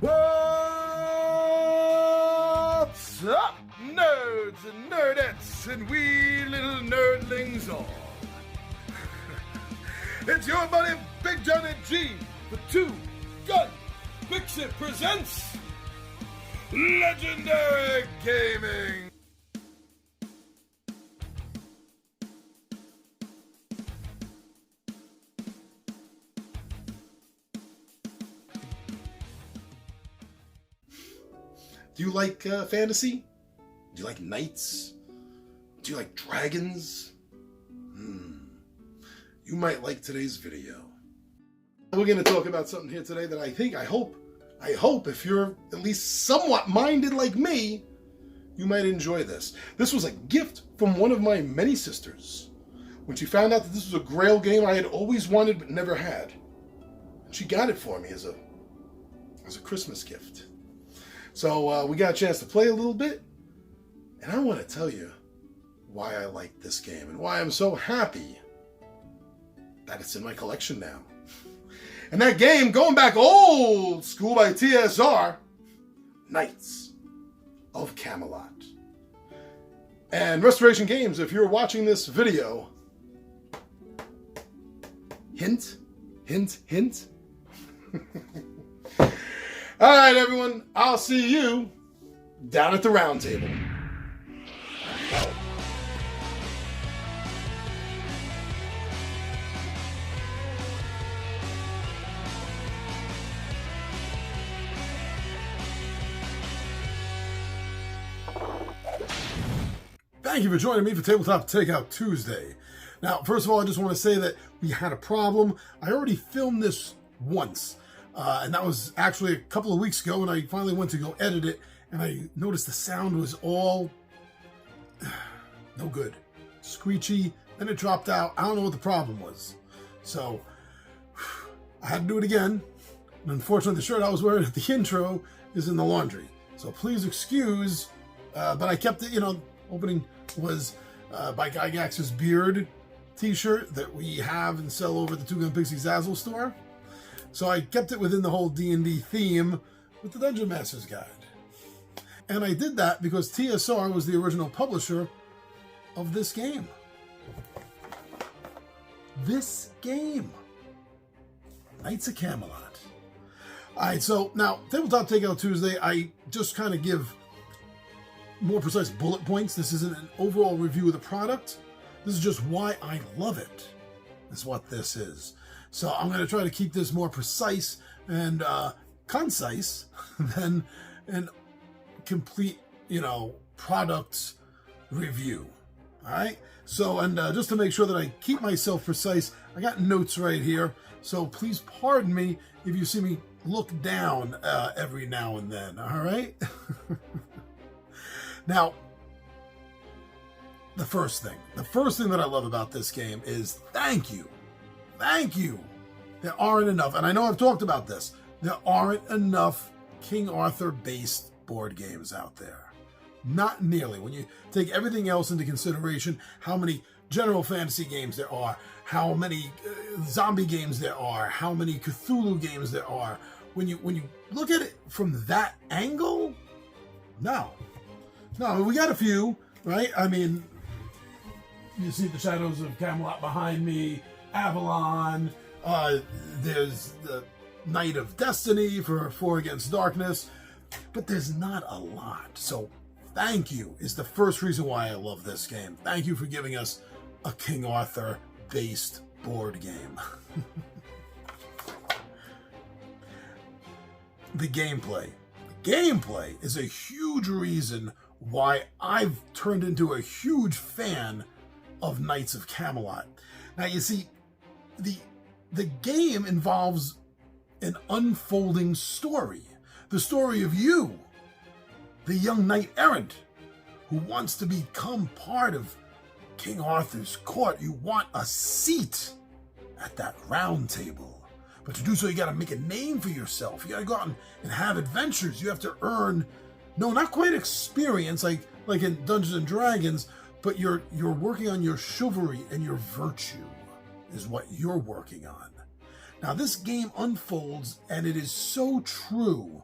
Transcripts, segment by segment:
What's up, nerds and nerdettes and wee little nerdlings all? It's your buddy Big Johnny G for Two Gun Fix-It presents Legendary Gaming. Do you like fantasy? Do you like knights? Do you like dragons? You might like today's video. We're going to talk about something here today that I hope if you're at least somewhat minded like me, you might enjoy this. This was a gift from one of my many sisters when she found out that this was a Grail game I had always wanted but never had. And she got it for me as a Christmas gift. So we got a chance to play a little bit, and I want to tell you why I like this game and why I'm so happy that it's in my collection now. And that game, going back old school by TSR, Knights of Camelot. And Restoration Games, if you're watching this video, hint, hint, hint. All right, everyone, I'll see you down at the round table. Thank you for joining me for Tabletop Takeout Tuesday. Now, first of all, I just want to say that we had a problem. I already filmed this once. And that was actually a couple of weeks ago when I finally went to go edit it, and I noticed the sound was all no good. Screechy, then it dropped out. I don't know what the problem was. So I had to do it again. And unfortunately, the shirt I was wearing at the intro is in the laundry. So please excuse, but I kept it, opening was by Guy Gax's Beard t-shirt that we have and sell over at the Two Gun Pixie Zazzle store. So I kept it within the whole D&D theme with the Dungeon Master's Guide. And I did that because TSR was the original publisher of this game. This game. Knights of Camelot. Alright, so now, Tabletop Takeout Tuesday, I just kind of give more precise bullet points. This isn't an overall review of the product. This is just why I love it. That's what this is. So I'm going to try to keep this more precise and concise than an complete, product review. All right. So, and just to make sure that I keep myself precise, I got notes right here. So please pardon me if you see me look down every now and then. All right. Now, the first thing that I love about this game is thank you. There aren't enough, and I know I've talked about this, there aren't enough King Arthur-based board games out there. Not nearly. When you take everything else into consideration, how many general fantasy games there are, how many zombie games there are, how many Cthulhu games there are, when you look at it from that angle, no, we got a few, right? I mean, you see the Shadows of Camelot behind me, Avalon, there's the Knight of Destiny for Four Against Darkness, but there's not a lot. So thank you is the first reason why I love this game. Thank you for giving us a King Arthur based board game. The gameplay is a huge reason why I've turned into a huge fan of Knights of Camelot. Now you see, the game involves an unfolding story. The story of you, the young knight errant, who wants to become part of King Arthur's court. You want a seat at that round table. But to do so, you got to make a name for yourself. You got to go out and have adventures. You have to earn, no, not quite experience like in Dungeons and Dragons, but you're working on your chivalry and your virtue is what you're working on. Now, this game unfolds, and it is so true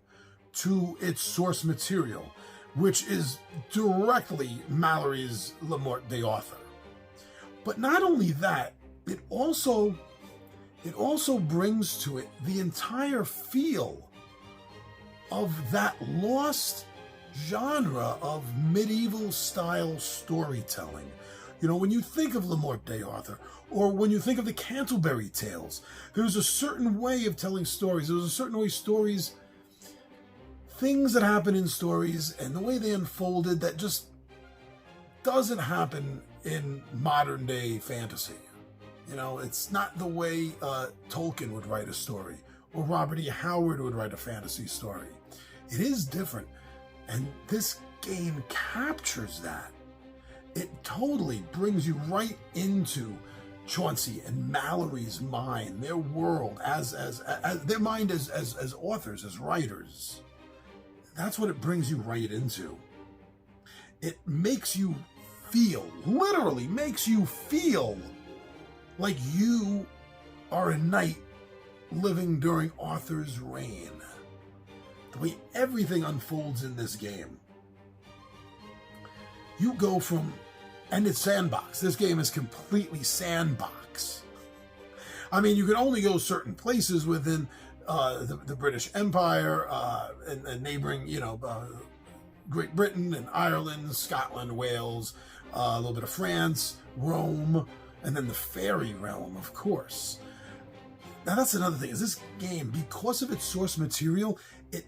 to its source material, which is directly Mallory's Le Morte d'Arthur. But not only that, it also brings to it the entire feel of that lost genre of medieval style storytelling. You know, when you think of Le Morte d'Arthur, or when you think of the Canterbury Tales, there's a certain way of telling stories. There's a certain way things that happen in stories and the way they unfolded that just doesn't happen in modern day fantasy. You know, it's not the way Tolkien would write a story, or Robert E. Howard would write a fantasy story. It is different, and this game captures that. It totally brings you right into Chauncey and Mallory's mind, their world, as their mind as authors, as writers. That's what it brings you right into. It makes you feel, literally makes you feel like you are a knight living during Arthur's reign. The way everything unfolds in this game. You go from, and it's sandbox. This game is completely sandbox. I mean, you can only go certain places within the British Empire and neighboring, Great Britain and Ireland, Scotland, Wales, a little bit of France, Rome, and then the fairy realm, of course. Now, that's another thing, is this game, because of its source material, it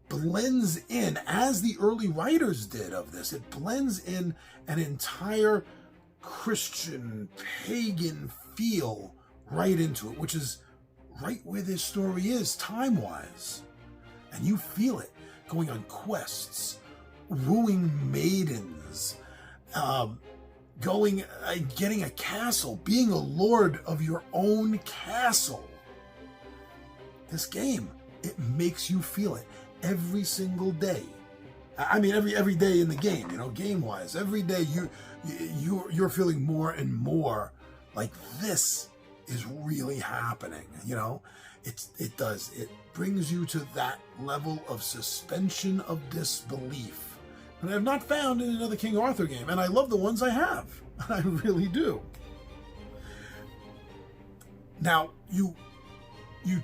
blends in, as the early writers did of this, it blends in an entire Christian, pagan feel right into it, which is right where this story is, time-wise. And you feel it, going on quests, wooing maidens, getting a castle, being a lord of your own castle. This game, it makes you feel it every single day. I mean, every day in the game, game-wise. Every day you're feeling more and more like this is really happening, It does. It brings you to that level of suspension of disbelief that I've not found in another King Arthur game, and I love the ones I have. I really do. Now, you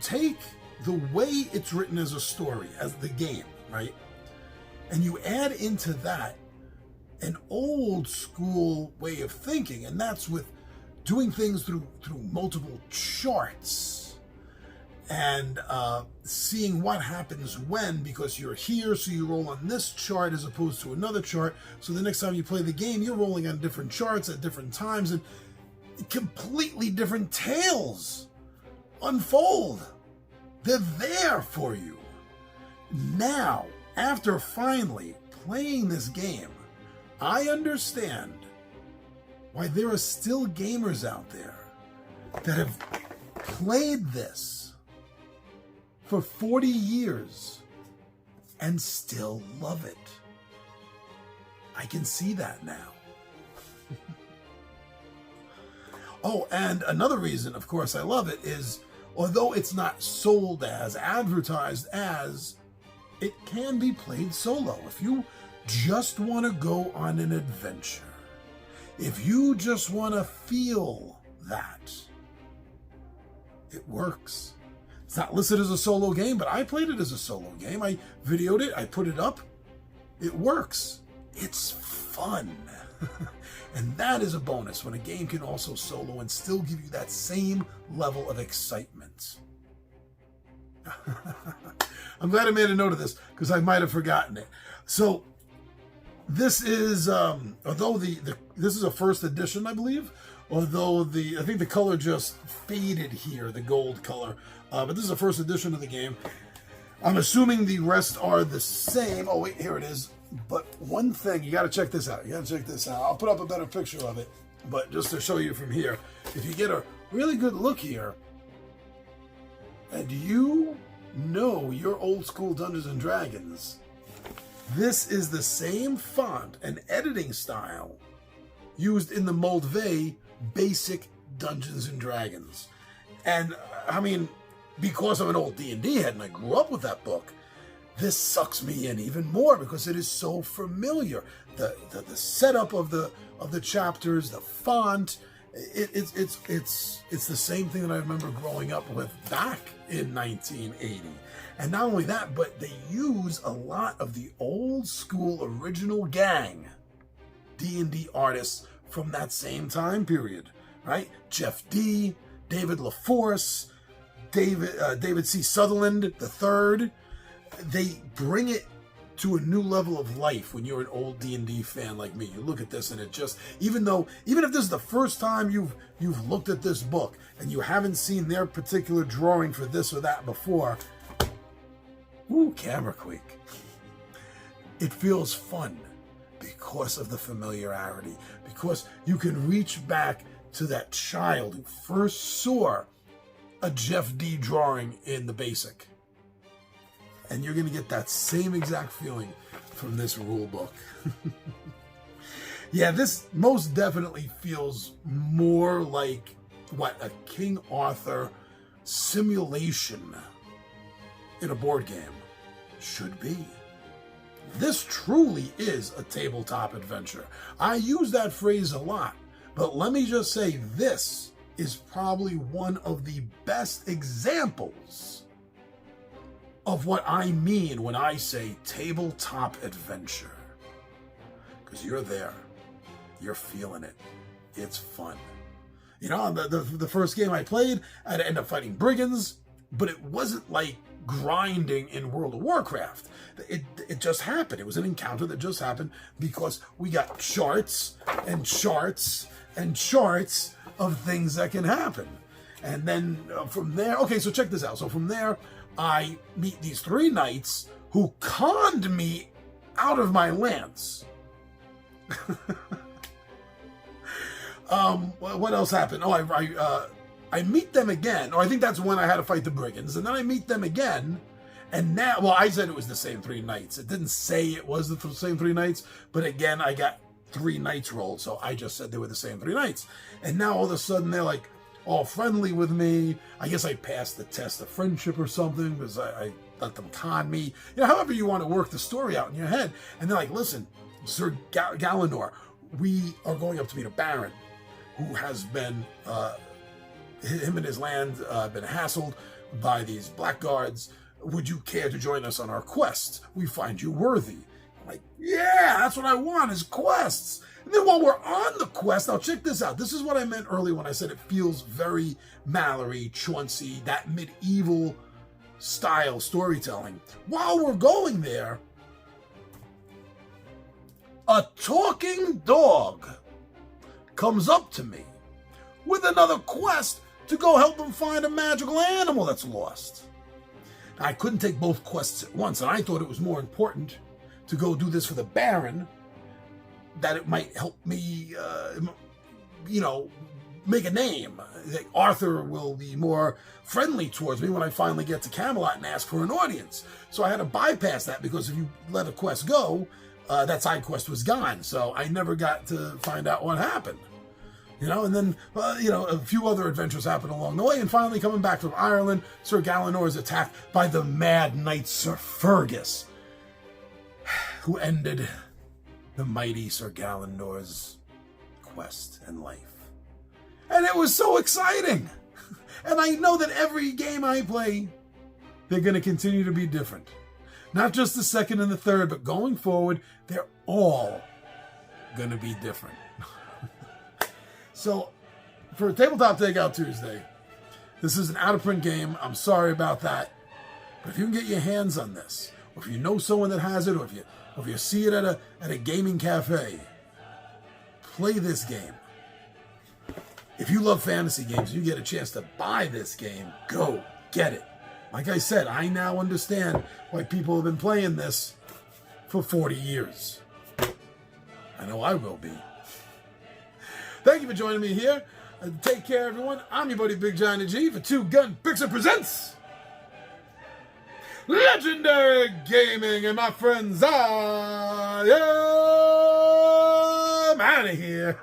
take the way it's written as a story, as the game, right? And you add into that an old school way of thinking, and that's with doing things through multiple charts and seeing what happens when, because you're here, so you roll on this chart as opposed to another chart. So the next time you play the game, you're rolling on different charts at different times, and completely different tales unfold. They're there for you. Now, after finally playing this game, I understand why there are still gamers out there that have played this for 40 years and still love it. I can see that now. Oh, and another reason, of course, I love it is, although it's not sold as, advertised as, it can be played solo. If you just want to go on an adventure, if you just want to feel that, it works. It's not listed as a solo game, but I played it as a solo game. I videoed it, I put it up. It works. It's fun. And that is a bonus when a game can also solo and still give you that same level of excitement. I'm glad I made a note of this because I might have forgotten it. So this is, although this is a first edition, I believe, although I think the color just faded here, the gold color, but this is a first edition of the game. I'm assuming the rest are the same. Oh wait, here it is. But one thing, you got to check this out. I'll put up a better picture of it, but just to show you from here, if you get a really good look here, and you know your old school Dungeons and Dragons, this is the same font and editing style used in the Moldvay basic Dungeons and Dragons. And I mean, because I'm an old D&D head and I grew up with that book, this sucks me in even more because it is so familiar. The setup of the chapters, the font, it's the same thing that I remember growing up with back in 1980. And not only that, but they use a lot of the old school original gang D&D artists from that same time period, right? Jeff D, David LaForce, David C. Sutherland III. They bring it to a new level of life when you're an old D&D fan like me. You look at this and it just, even if this is the first time you've looked at this book and you haven't seen their particular drawing for this or that before, ooh, camera quake. It feels fun because of the familiarity, because you can reach back to that child who first saw a Jeff D drawing in the basic. And you're going to get that same exact feeling from this rule book. Yeah, this most definitely feels more like what a King Arthur simulation in a board game should be. This truly is a tabletop adventure. I use that phrase a lot, but let me just say this is probably one of the best examples of what I mean when I say tabletop adventure. Because you're there. You're feeling it. It's fun. You know, the first game I played, I had to end up fighting brigands, but it wasn't like grinding in World of Warcraft. It just happened. It was an encounter that just happened because we got charts and charts and charts of things that can happen. And then from there, okay, so check this out. So from there, I meet these 3 knights who conned me out of my lance. What else happened? Oh, I meet them again. Oh, I think that's when I had to fight the brigands. And then I meet them again. And now, well, I said it was the same 3 knights. It didn't say it was the same 3 knights. But again, I got 3 knights rolled. So I just said they were the same 3 knights. And now all of a sudden they're like all friendly with me. I guess I passed the test of friendship or something because I let them con me. You know, however you want to work the story out in your head. And they're like, listen, Sir Galenor, we are going up to meet a baron who has been, him and his land been hassled by these blackguards. Would you care to join us on our quest? We find you worthy. I'm like, yeah, that's what I want is quests. And then while we're on the quest, now check this out. This is what I meant earlier when I said it feels very Mallory, Chauncey, that medieval style storytelling. While we're going there, a talking dog comes up to me with another quest to go help them find a magical animal that's lost. Now, I couldn't take both quests at once, and I thought it was more important to go do this for the Baron, that it might help me, make a name. Like Arthur will be more friendly towards me when I finally get to Camelot and ask for an audience. So I had to bypass that because if you let a quest go, that side quest was gone. So I never got to find out what happened. And then, a few other adventures happened along the way. And finally, coming back from Ireland, Sir Galenor is attacked by the mad knight Sir Fergus, who ended the mighty Sir Galenor's quest and life. And it was so exciting. And I know that every game I play, they're going to continue to be different. Not just the second and the third, but going forward, they're all going to be different. So, for Tabletop Takeout Tuesday, this is an out-of-print game. I'm sorry about that. But if you can get your hands on this, or if you know someone that has it, or if you see it at a gaming cafe, play this game. If you love fantasy games, you get a chance to buy this game, go get it. Like I said, I now understand why people have been playing this for 40 years. I know I will be. Thank you for joining me here. Take care, everyone. I'm your buddy Big Johnny G for Two Gun Pixel Presents Legendary Gaming. And my friends, I am out of here.